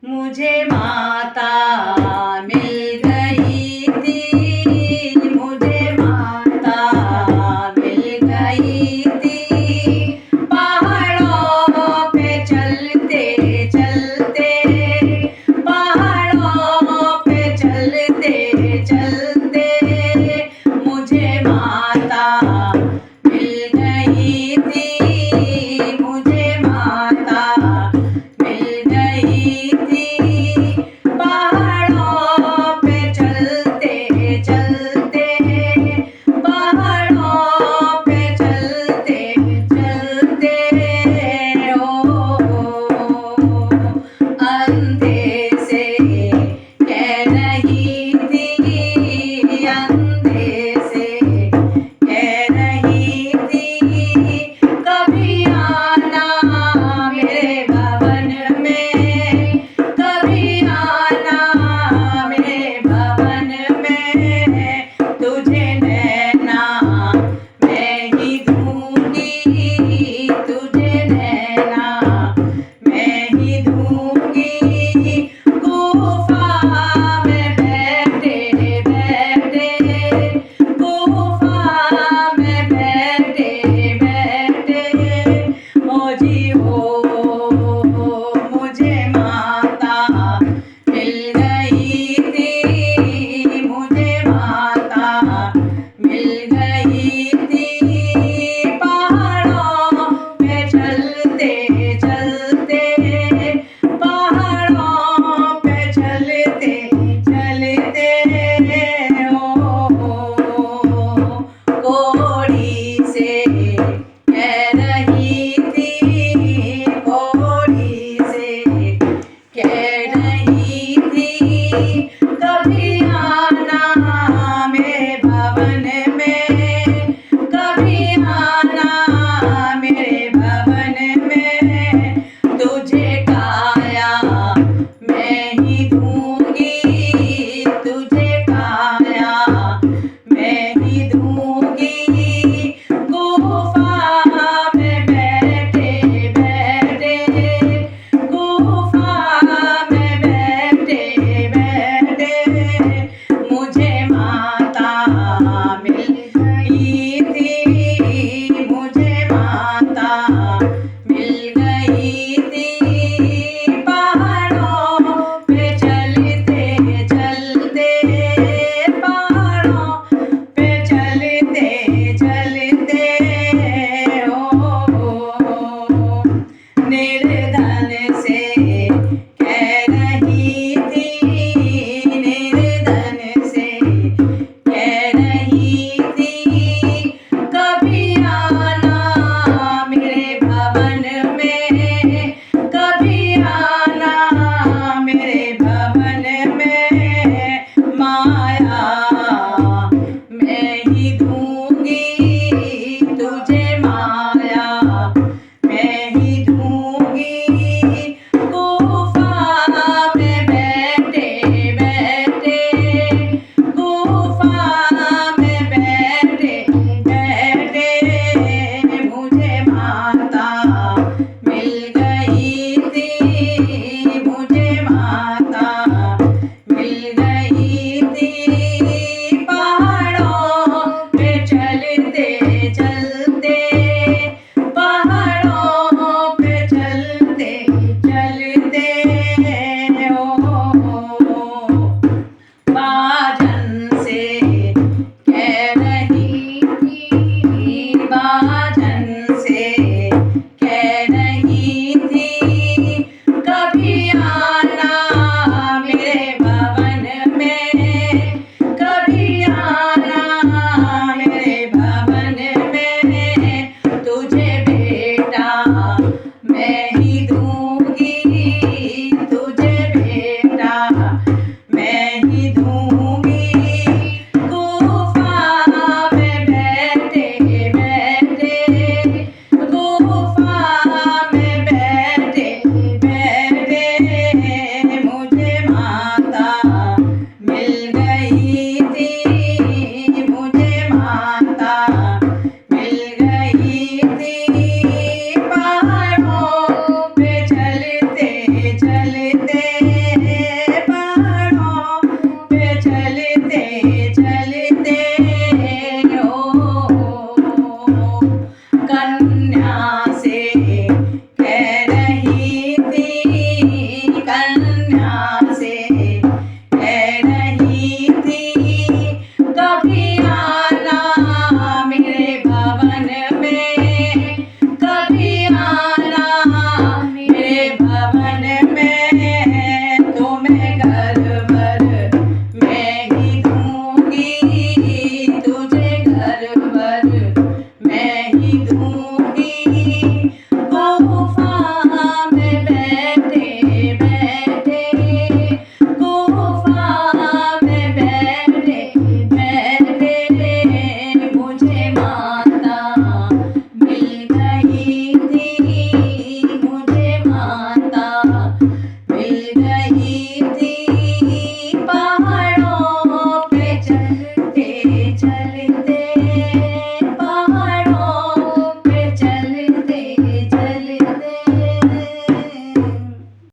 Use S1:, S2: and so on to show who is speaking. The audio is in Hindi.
S1: मुझे माता मिल गई थी, मुझे माता मिल गई थी। पहाड़ों पे चलते चलते, पहाड़ों पे चलते चलते, मुझे माता मिल गई थी, मुझे माता मिल गई थी। पहाड़ों पे चलते चलते, पहाड़ों पे चलते चलते, ओ अंधे से कह रही थी, अंधे से कह रही थी, कभी आना मेरे भवन में, कभी आना मेरे भवन में। तुझे नैना मैं ही दूंगी, तुझे नैना मैं ही दूंगी। गुफा में बैठे बैठे, गुफा में बैठे बैठे, ओ जी हो मुझे माता मिल गई थी, मुझे माता मिल गई थी। पहाड़ों पे चलते चलते, पहाड़ों पे चलते चलते, ओ कोड़ी से कह रही थी, कोड़ी से कह रही थी, कभी आना मेरे भवन में, कभी आना मेरे भवन में। तुझे काया मैं ही दूंगी, तुझे काया मैं ही दूंगी। गुफा में बैठे बैठे, गुफा में बैठे बैठे, मुझे माता मिल गई थी, मुझे माता मिल गई थी। पहाड़ों पे चलते चलते, पहाड़ों पे चलते चलते, ओ निर्धन से कह रही थी, निर्धन से कह रही थी, कभी आना मेरे भवन में, कभी आना मेरे भवन में। माया मैं ही दूंगी, तुझे माया मैं ही दूंगी। गुफा में बैठे बैठे, गुफा में बैठे बैठे, मुझे माता मिल गई थी, मुझे माता मिल गई थी। पहाड़ों पे चलते चलते, पहाड़ों पे चलते चलते, ओ बाजन से कह रही थी, बाजन से कह रही थी, कभी आना